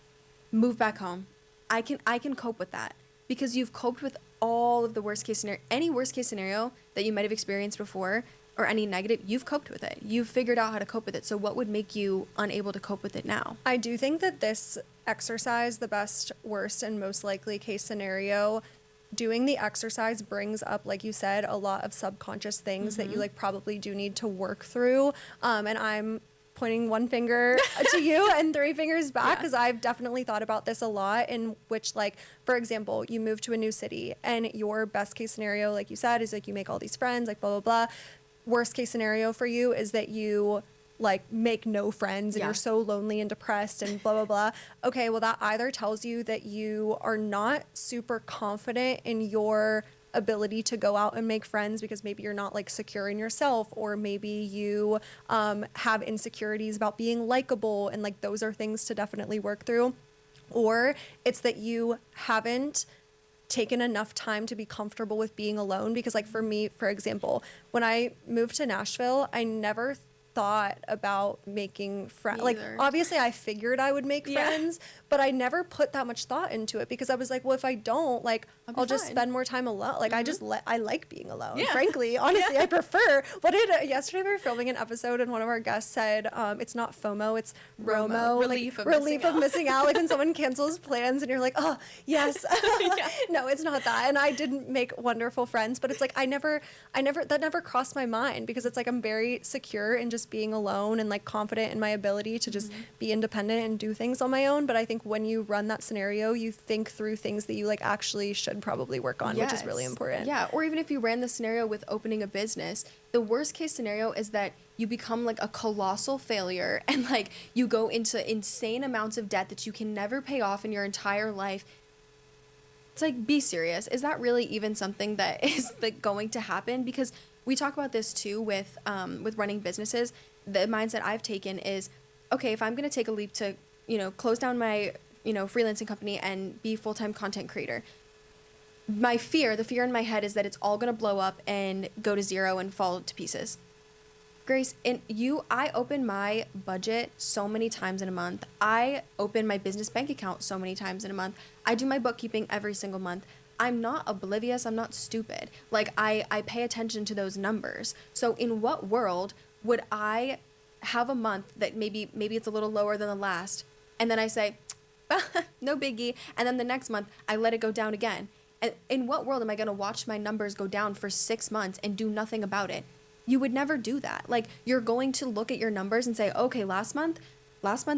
move back home. I can cope with that because you've coped with all of the worst case scenario, any worst case scenario that you might have experienced before or any negative, you've coped with it. You've figured out how to cope with it. So what would make you unable to cope with it now? I do think that this exercise, the best, worst, and most likely case scenario, doing the exercise brings up, like you said, a lot of subconscious things that you like probably do need to work through. And I'm pointing one finger to you and 3 fingers back because I've definitely thought about this a lot, in which, like, for example, you move to a new city and your best case scenario, like you said, is like you make all these friends, like blah blah blah. Worst case scenario for you is that you like make no friends and you're so lonely and depressed and blah blah blah. Okay, well, that either tells you that you are not super confident in your ability to go out and make friends because maybe you're not like secure in yourself, or maybe you have insecurities about being likable, and like those are things to definitely work through. Or it's that you haven't taken enough time to be comfortable with being alone, because like for me, for example, when I moved to Nashville, I never thought about making friends. Like, obviously I figured I would make friends, but I never put that much thought into it because I was like, well, if I don't, like, I'll just spend more time alone. Like, I like being alone, frankly. Honestly, I prefer. Yesterday we were filming an episode and one of our guests said, it's not FOMO, it's ROMO. Relief of missing out. Like when someone cancels plans and you're like, oh, yes. No, it's not that. And I didn't make wonderful friends, but it's like, that never crossed my mind because it's like, I'm very secure in just being alone and like confident in my ability to just be independent and do things on my own. But I think when you run that scenario, you think through things that you like actually should probably work on, which is really important. Yeah. Or even if you ran the scenario with opening a business, the worst case scenario is that you become like a colossal failure and like you go into insane amounts of debt that you can never pay off in your entire life. It's like, be serious. Is that really even something that is like going to happen? Because we talk about this too with running businesses. The mindset I've taken is, okay, if I'm going to take a leap to, close down my, freelancing company and be full-time content creator, the fear in my head is that it's all going to blow up and go to zero and fall to pieces. Grace, I open my budget so many times in a month. I open my business bank account so many times in a month. I do my bookkeeping every single month. I'm not oblivious. I'm not stupid. Like, I pay attention to those numbers. So in what world would I have a month that maybe it's a little lower than the last, and then I say, no biggie, and then the next month I let it go down again? And in what world am I going to watch my numbers go down for 6 months and do nothing about it? You would never do that. Like, you're going to look at your numbers and say, okay, last month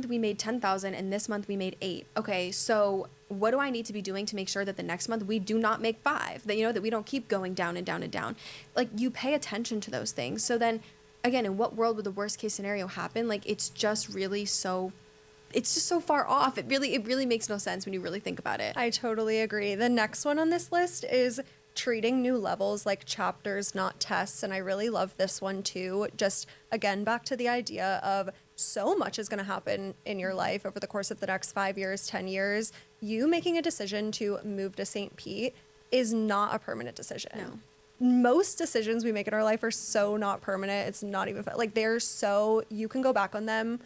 we made 10,000 and this month we made 8. Okay, so what do I need to be doing to make sure that the next month we do not make 5? That, that we don't keep going down and down and down. Like, you pay attention to those things. So then again, in what world would the worst case scenario happen? Like, it's just so far off. It really makes no sense when you really think about it. I totally agree. The next one on this list is treating new levels like chapters, not tests. And I really love this one too. Just again, back to the idea of so much is going to happen in your life over the course of the next 5 years, 10 years. You making a decision to move to St. Pete is not a permanent decision. No. Most decisions we make in our life are so not permanent. It's not even like you can go back on them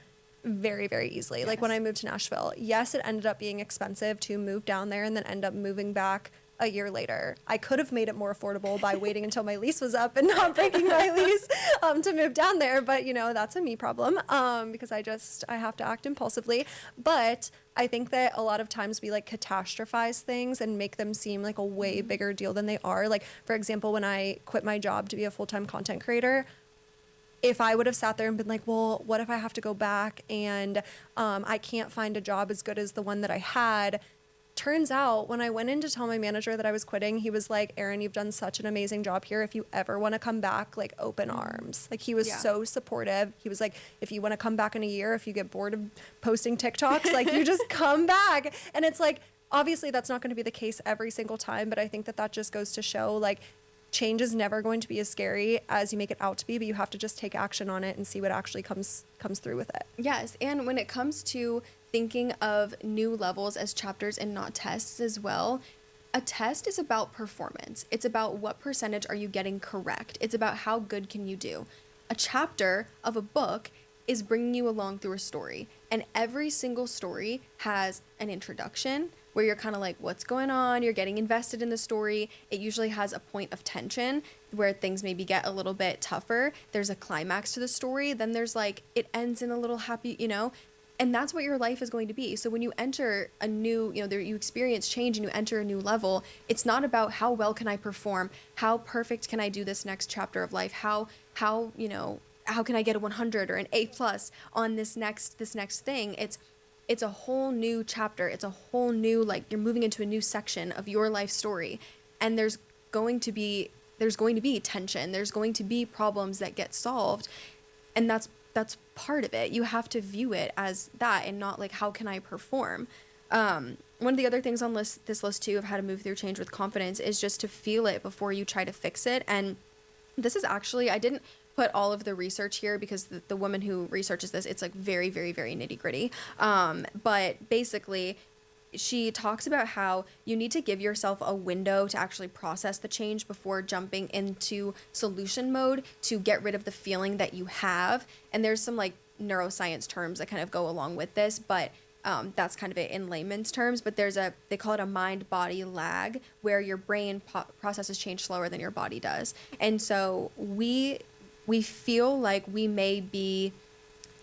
very, very easily. Yes. Like when I moved to Nashville, yes, it ended up being expensive to move down there and then end up moving back a year later. I could have made it more affordable by waiting until my lease was up and not breaking my lease to move down there. But, that's a me problem because I have to act impulsively. But I think that a lot of times we like catastrophize things and make them seem like a way bigger deal than they are. Like, for example, when I quit my job to be a full-time content creator, if I would have sat there and been like, well, what if I have to go back and I can't find a job as good as the one that I had? Turns out when I went in to tell my manager that I was quitting, he was like, Erin, you've done such an amazing job here. If you ever want to come back, like, open arms. Like, he was so supportive. He was like, if you want to come back in a year, if you get bored of posting TikToks, like, you just come back. And it's like, obviously that's not going to be the case every single time, but I think that just goes to show, like, change is never going to be as scary as you make it out to be, but you have to just take action on it and see what actually comes through with it. Yes, and when it comes to thinking of new levels as chapters and not tests as well, a test is about performance. It's about what percentage are you getting correct. It's about how good can you do. A chapter of a book is bringing you along through a story, and every single story has an introduction where you're kind of like, what's going on? You're getting invested in the story. It usually has a point of tension where things maybe get a little bit tougher. There's a climax to the story. Then there's like, it ends in a little happy, and that's what your life is going to be. So when you enter a new, you experience change and you enter a new level, it's not about how well can I perform? How perfect can I do this next chapter of life? How can I get a 100 or an A+ on this next thing? It's a whole new chapter. It's a whole new, like, you're moving into a new section of your life story. And there's going to be tension. There's going to be problems that get solved. And that's part of it. You have to view it as that and not like, how can I perform? One of the other things on this list too of how to move through change with confidence is just to feel it before you try to fix it. And this is actually, I didn't put all of the research here because the woman who researches this, it's like very, very, very nitty gritty. But basically, she talks about how you need to give yourself a window to actually process the change before jumping into solution mode to get rid of the feeling that you have. And there's some like neuroscience terms that kind of go along with this, but that's kind of it in layman's terms. But they call it a mind-body lag, where your brain processes change slower than your body does. And so we feel like we may be,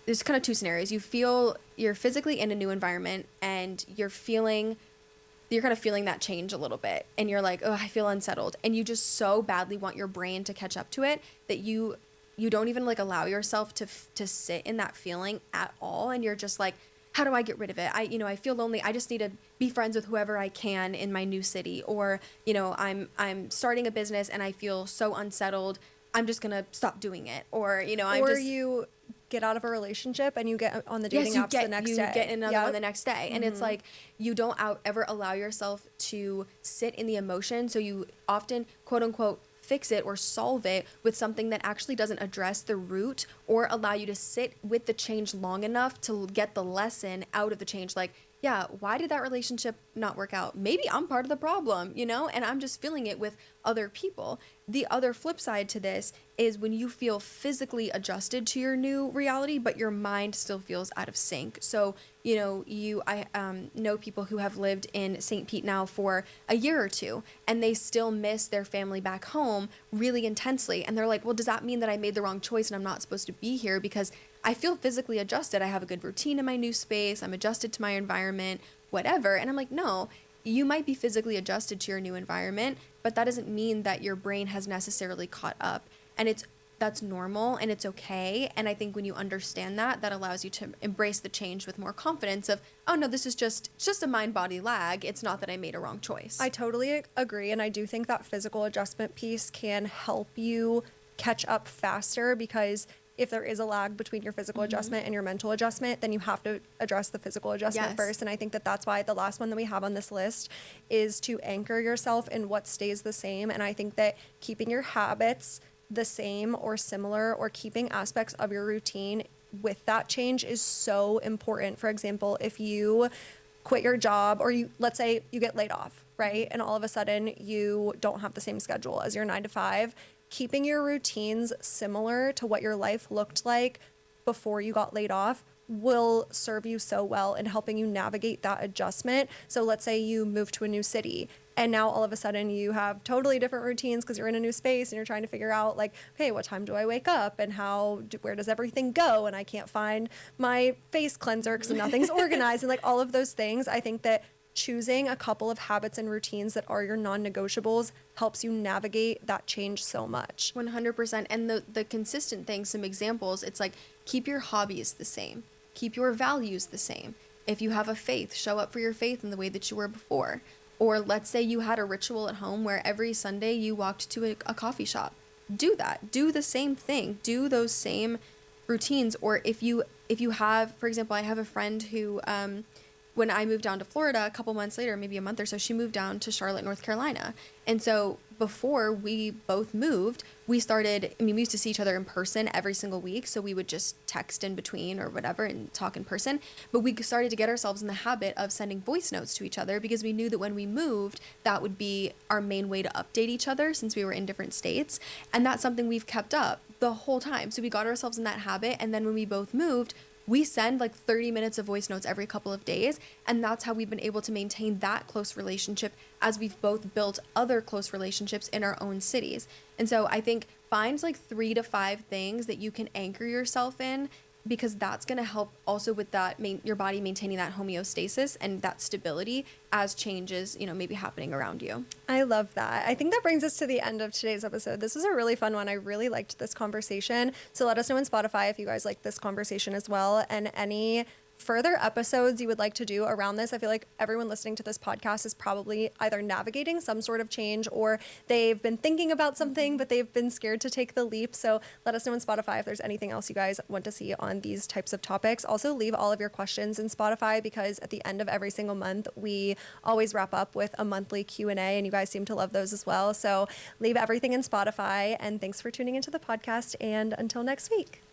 there's kind of two scenarios. You're physically in a new environment and you're kind of feeling that change a little bit. And you're like, oh, I feel unsettled. And you just so badly want your brain to catch up to it that you don't even like allow yourself to sit in that feeling at all. And you're just like, how do I get rid of it? I feel lonely. I just need to be friends with whoever I can in my new city. Or, I'm starting a business and I feel so unsettled. I'm just going to stop doing it. Or, you get out of a relationship and you get on the dating apps the next day. You get another one the next day. And it's like, you don't ever allow yourself to sit in the emotion. So you often, quote unquote, fix it or solve it with something that actually doesn't address the root or allow you to sit with the change long enough to get the lesson out of the change. Like, yeah, why did that relationship not work out? Maybe I'm part of the problem, you know, and I'm just feeling it with other people. The other flip side to this is when you feel physically adjusted to your new reality, but your mind still feels out of sync. So, you know, I know people who have lived in St. Pete now for a year or two, and they still miss their family back home really intensely. And they're like, well, does that mean that I made the wrong choice and I'm not supposed to be here? Because I feel physically adjusted. I have a good routine in my new space. I'm adjusted to my environment, whatever. And I'm like, no, you might be physically adjusted to your new environment, but that doesn't mean that your brain has necessarily caught up. And that's normal and it's okay. And I think when you understand that, that allows you to embrace the change with more confidence of, oh no, this is just a mind body lag. It's not that I made a wrong choice. I totally agree. And I do think that physical adjustment piece can help you catch up faster, because if there is a lag between your physical adjustment and your mental adjustment, then you have to address the physical adjustment first. And I think that that's why the last one that we have on this list is to anchor yourself in what stays the same. And I think that keeping your habits the same or similar, or keeping aspects of your routine with that change, is so important. For example, if you quit your job, or let's say you get laid off, right? And all of a sudden you don't have the same schedule as your 9 to 5, keeping your routines similar to what your life looked like before you got laid off will serve you so well in helping you navigate that adjustment. So let's say you move to a new city, and now all of a sudden you have totally different routines because you're in a new space and you're trying to figure out, like, hey, what time do I wake up, and where does everything go, and I can't find my face cleanser because nothing's organized, and like all of those things. I think that choosing a couple of habits and routines that are your non-negotiables helps you navigate that change so much. 100%. And the consistent things, some examples, it's like, keep your hobbies the same, keep your values the same. If you have a faith, show up for your faith in the way that you were before. Or let's say you had a ritual at home where every Sunday you walked to a coffee shop. Do that. Do the same thing. Do those same routines. Or if you have, for example, I have a friend who, when I moved down to Florida a couple months later, maybe a month or so, she moved down to Charlotte, North Carolina. And so before we both moved, we used to see each other in person every single week. So we would just text in between or whatever and talk in person. But we started to get ourselves in the habit of sending voice notes to each other, because we knew that when we moved, that would be our main way to update each other, since we were in different states. And that's something we've kept up the whole time. So we got ourselves in that habit. And then when we both moved, we send like 30 minutes of voice notes every couple of days. And that's how we've been able to maintain that close relationship as we've both built other close relationships in our own cities. And so I think find like 3 to 5 things that you can anchor yourself in, because that's going to help also with that, your body maintaining that homeostasis and that stability as changes, maybe happening around you. I love that. I think that brings us to the end of today's episode. This was a really fun one. I really liked this conversation. So let us know in Spotify if you guys like this conversation as well, and any further episodes you would like to do around this. I feel like everyone listening to this podcast is probably either navigating some sort of change, or they've been thinking about something, but they've been scared to take the leap. So let us know in Spotify if there's anything else you guys want to see on these types of topics. Also, leave all of your questions in Spotify, because at the end of every single month, we always wrap up with a monthly Q&A, and you guys seem to love those as well. So leave everything in Spotify, and thanks for tuning into the podcast, and until next week.